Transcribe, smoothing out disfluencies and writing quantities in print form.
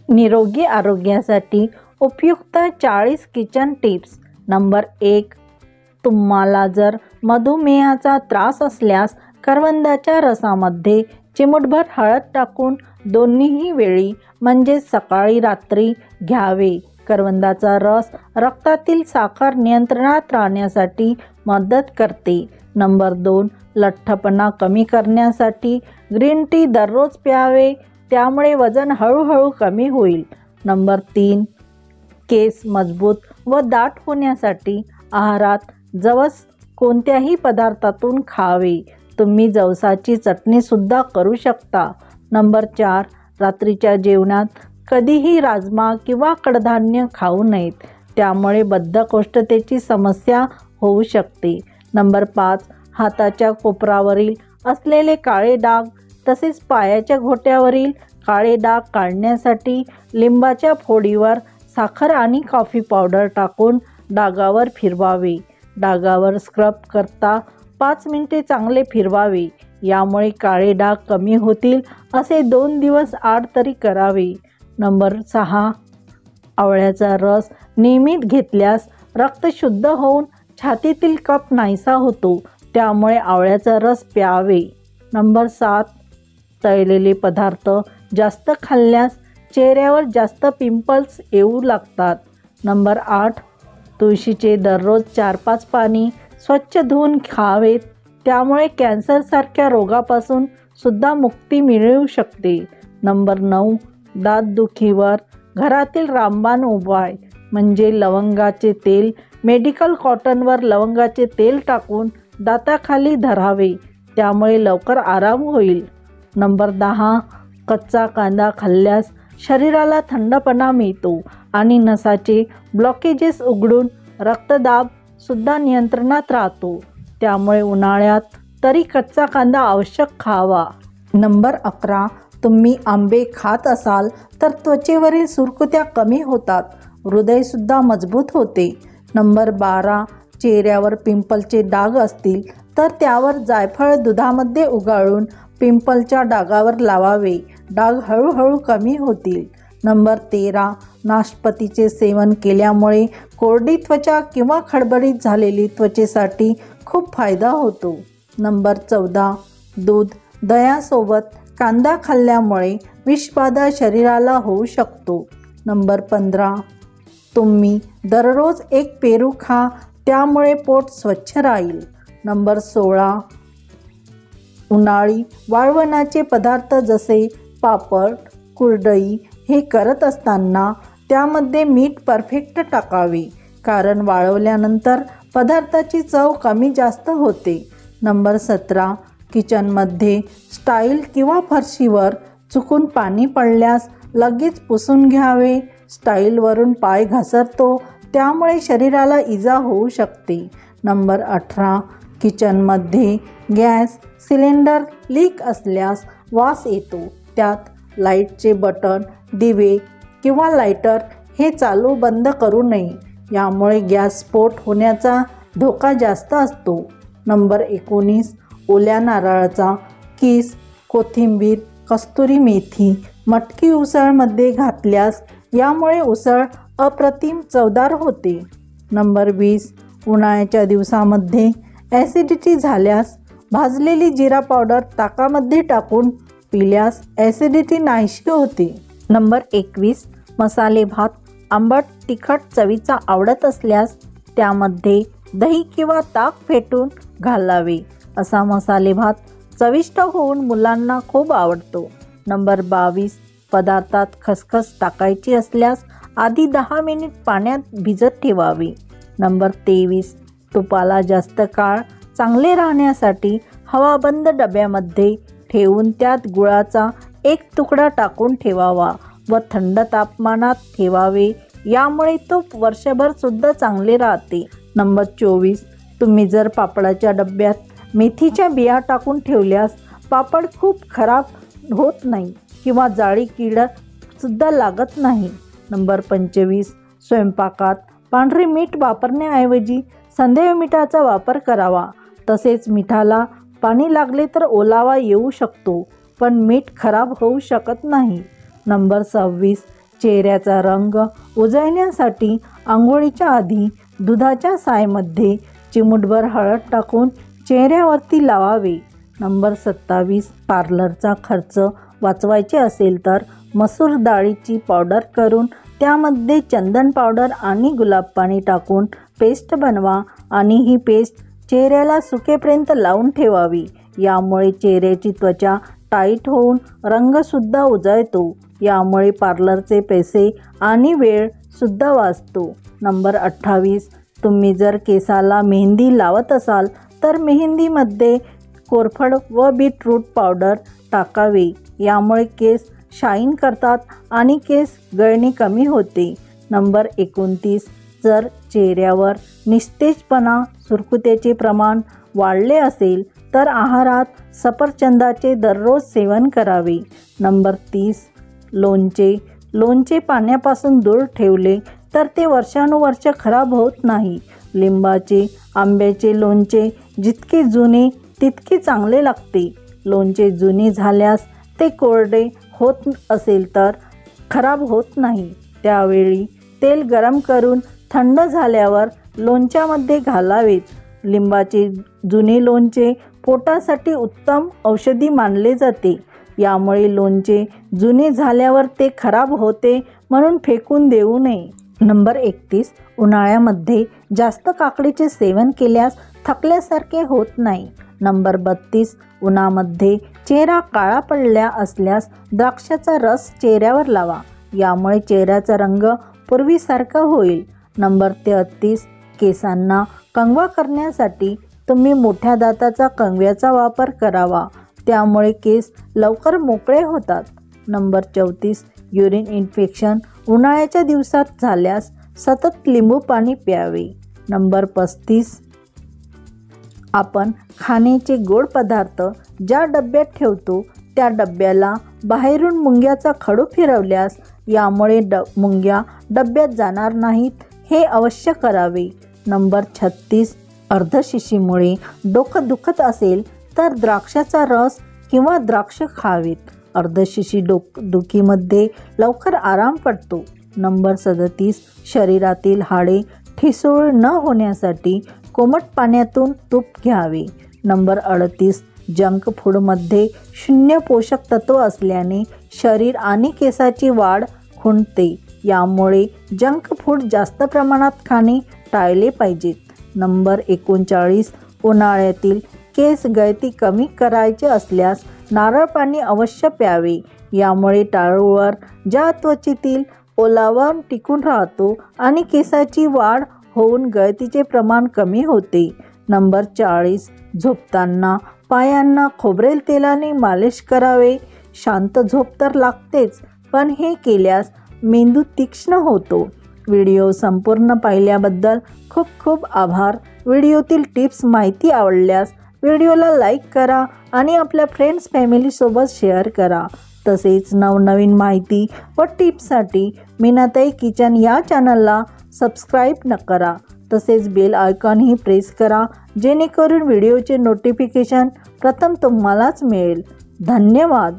निरोगी आरोग्यासाठी उपयुक्त 40 किचन टिप्स. नंबर 1. तुम्हाला जर मधुमेहाचा त्रास असल्यास करवंदाच्या रसामध्ये चिमूटभर हळद टाकून दोन्हीही वेळी म्हणजे सकाळी रात्री घ्यावे. करवंदाचा रस रक्तातील साखर नियंत्रणात राहण्यासाठी मदत करते. नंबर 2. लठ्ठपणा कमी करण्यासाठी ग्रीन टी दररोज प्यावे, त्यामुळे वजन हळूहळू कमी होईल. नंबर 3. केस मजबूत व दाट होण्यासाठी आहारात जवस कोणत्याही पदार्थातून खावे. तुम्ही जवसाची चटणीसुद्धा करू शकता. नंबर 4. रात्रीच्या जेवणात कधीही राजमा किंवा कडधान्य खाऊ नयेत, त्यामुळे बद्धकोष्ठतेची समस्या होऊ शकते. नंबर 5. हाताच्या कोपरावरील असलेले काळे डाग तसेच पायाच्या घोट्यावरील काळे डाग काढण्यासाठी लिंबाच्या फोडीवर साखर आणि कॉफी पावडर टाकून डागावर फिरवावे. डागावर स्क्रब करता 5 मिनिटे चांगले फिरवावे. यामुळे काळे डाग कमी होतील. असे 2 दिवस आड तरी करावे. नंबर 6. आवळ्याचा रस नियमित घेतल्यास रक्त शुद्ध होऊन छातीतील कफ नाहीसा होतो, त्यामुळे आवळ्याचा रस प्यावे. नंबर 7. तळलेले पदार्थ जास्त खाल्ल्यास चेहऱ्यावर जास्त पिंपल्स येऊ लागतात. नंबर 8. तुळशीचे दररोज 4-5 पाणी स्वच्छ धुवून खावेत, त्यामुळे कॅन्सरसारख्या रोगापासून सुद्धा मुक्ती मिळू शकते. नंबर 9. दातदुखीवर घरातील रामबाण उपाय म्हणजे लवंगाचे तेल. मेडिकल कॉटनवर लवंगाचे तेल टाकून दाताखाली धरावे, त्यामुळे लवकर आराम होईल. नंबर 10. कच्चा कांदा खाल्ल्यास शरीराला थंडपणा मिळतो आणि नसाचे ब्लॉकेजेस उघडून रक्तदाब सुद्धा नियंत्रणात राहतो, त्यामुळे उन्हाळ्यात तरी कच्चा कांदा आवश्यक खावा. नंबर 11. तुम्ही आंबे खात असाल तर त्वचेवरील सुरकुत्या कमी होतात, हृदयसुद्धा मजबूत होते. नंबर 12. चेहऱ्यावर पिंपलचे डाग असतील तर त्यावर जायफळ दुधामध्ये उगाळून पिंपलच्या डागावर लावावे, डाग हळूहळू कमी होतील. नंबर 13. नाशपतीचे सेवन केल्यामुळे कोरडी त्वचा किंवा खडबडीत झालेली त्वचेसाठी खूप फायदा होतो. नंबर 14. दूध दह्यासोबत कांदा खाल्ल्यामुळे विषबाधा शरीराला होऊ शकतो. नंबर 15. तुम्ही दररोज 1 पेरू खा, त्यामुळे पोट स्वच्छ राहील. नंबर 16. उन्हाळी वाळवणाचे पदार्थ जसे पापड, कुरडई हे करत असताना त्यामध्ये मीठ परफेक्ट टाकावे, कारण वाळवल्यानंतर पदार्थाची चव कमी जास्त होते. नंबर 17. किचनमध्ये स्टाईल किंवा फरशीवर चुकून पाणी पडल्यास लगेच पुसून घ्यावे. स्टाईलवरून पाय घसरतो, त्यामुळे शरीराला इजा होऊ शकते. नंबर 18. किचनमध्ये गॅस सिलेंडर लीक असल्यास वास येतो, त्यात लाईटचे बटन, दिवे किंवा लायटर हे चालू बंद करू नये, यामुळे गॅस स्फोट होण्याचा धोका जास्त असतो. नंबर 19. ओल्या नारळाचा किस, कोथिंबीर, कस्तुरी मेथी मटकी उसळमध्ये घातल्यास यामुळे उसळ अप्रतिम चवदार होते. नंबर 20. उन्हाळ्याच्या दिवसामध्ये ॲसिडिटी झाल्यास भाजलेली जिरा पावडर ताकामध्ये टाकून पिल्यास ॲसिडिटी नाहीशी होते. नंबर 21. मसाले भात आंबट तिखट चवीचा आवडत असल्यास त्यामध्ये दही किंवा ताक फेटून घालावे. असा मसाले भात चविष्ट होऊन मुलांना खूप आवडतो. नंबर 22. पदार्थात खसखस टाकायची असल्यास आधी 10 मिनिट पाण्यात भिजत ठेवावी. नंबर 23. तुपाला जास्त काळ चांगले राहण्यासाठी हवाबंद डब्यामध्ये ठेवून त्यात गुळाचा 1 तुकडा टाकून ठेवावा व थंड तापमानात ठेवावे, यामुळे तूप वर्षभर सुद्धा चांगले राहते. नंबर 24. तुम्ही जर पापडाच्या डब्यात मेथीच्या बिया टाकून ठेवल्यास पापड खूप खराब होत नाही किंवा जाळी कीड सुद्धा लागत नाही. नंबर 25. स्वयंपाकात पांढरे मीठ वापरण्याऐवजी संधेय मिठाचा वापर करावा. तसेच मिठाला पाणी लागले तर ओलावा येऊ शकतो, पण मीठ खराब होऊ शकत नाही. नंबर 26. चेहऱ्याचा रंग उजळण्यासाठी आंघोळीच्या आधी दुधाच्या सायमध्ये चिमूटभर हळद टाकून चेहऱ्यावरती लावावे. नंबर 27. पार्लरचा खर्च वाचवायचे असेल तर मसूर डाळीची पावडर करून त्यामध्ये चंदन पावडर आणि गुलाब पाणी टाकून पेस्ट बनवा आणि ही पेस्ट चेहऱ्याला सुकेपर्यंत लावून ठेवावी. यामुळे चेहऱ्याची त्वचा टाईट होऊन रंगसुद्धा उजळतो. यामुळे पार्लरचे पैसे आणि वेळसुद्धा वाचतो. नंबर 28. तुम्ही जर केसाला मेहंदी लावत असाल तर मेहंदीमध्ये कोरफड व बीटरूट पावडर टाकावे. यामुळे केस शाईन करतात आणि केस गळणे कमी होते. नंबर 29. जर चेहऱ्यावर निस्तेजपणा, सुरकुत्याचे प्रमाण वाढले असेल तर आहारात सफरचंदाचे दररोज सेवन करावे. नंबर 30. लोणचे पाण्यापासून दूर ठेवले तर ते वर्षानुवर्ष खराब होत नाही. लिंबाचे, आंब्याचे लोणचे जितके जुने तितके चांगले लागते. लोणचे जुने झाल्यास ते कोरडे होत असेल तर खराब होत नाही. त्यावेळी तेल गरम करून थंड झाल्यावर लोणच्यामध्ये घालावेत. लिंबाचे जुने लोणचे पोटासाठी उत्तम औषधी मानले जाते. यामुळे लोणचे जुने झाल्यावर ते खराब होते म्हणून फेकून देऊ नये. नंबर 31. उन्हाळ्यामध्ये जास्त काकडीचे सेवन केल्यास थकल्यासारखे होत नाही. नंबर 32. उन्हामध्ये चेहरा काळा पडला असल्यास द्राक्षाचा रस चेहऱ्यावर लावा. यामुळे चेहऱ्याचा रंग पूर्वीसारखा होईल. नंबर 33. केसांना कंगवा करण्यासाठी तुम्ही मोठ्या दाताचा कंगव्याचा वापर करावा. त्यामुळे केस लवकर मोकळे होतात. नंबर 34. युरिन इन्फेक्शन उन्हाळ्याच्या दिवसात झाल्यास सतत लिंबू पाणी प्यावे. नंबर 35. आपण खाण्याचे गोड पदार्थ ज्या डब्यात ठेवतो त्या डब्याला बाहेरून मुंग्याचा खडू फिरवल्यास यामुळे मुंग्या डब्यात जाणार नाहीत, हे अवश्य करावे. नंबर 36. अर्धशिशीमुळे डोकं दुखत असेल तर द्राक्षाचा रस किंवा द्राक्ष खावेत. अर्धशिशी डोकेदुखीमध्ये लवकर आराम पडतो. नंबर 37. शरीरातील हाडे ठिसूळ न होण्यासाठी कोमट पाण्यातून तूप घ्यावे. नंबर 38. जंक फूडमध्ये 0 पोषक तत्व असल्याने शरीर आणि केसाची वाढ खुंटते. यामुळे जंक फूड जास्त प्रमाणात खाणे टाळले पाहिजेत. नंबर 39. उन्हाळ्यातील केस गळती कमी करायचे असल्यास नारळ पाणी अवश्य प्यावे. यामुळे टाळूवर ज्या त्वचेतील ओलावा टिकून राहतो आणि केसाची वाढ होऊन गळतीचे प्रमाण कमी होते. नंबर 40. झोपताना पायांना खोबरेल तेलाने मालिश करावे. शांत झोप तर लागतेच, पण हे केल्यास मेंदू तीक्ष्ण होतो. व्हिडिओ संपूर्ण पाहिल्याबद्दल खूप खूप आभार. व्हिडिओतील टिप्स माहिती आवडल्यास व्हिडिओला लाईक करा आणि आपल्या फ्रेंड्स फॅमिलीसोबत शेअर करा. तसेच नवनवीन माहिती व टिप्ससाठी मीनाताई किचन या चॅनलला सबस्क्राईब करा. तसेच बेल आयकॉनही प्रेस करा जेणेकरून व्हिडिओचे नोटिफिकेशन प्रथम तुम्हालाच मिळेल. धन्यवाद.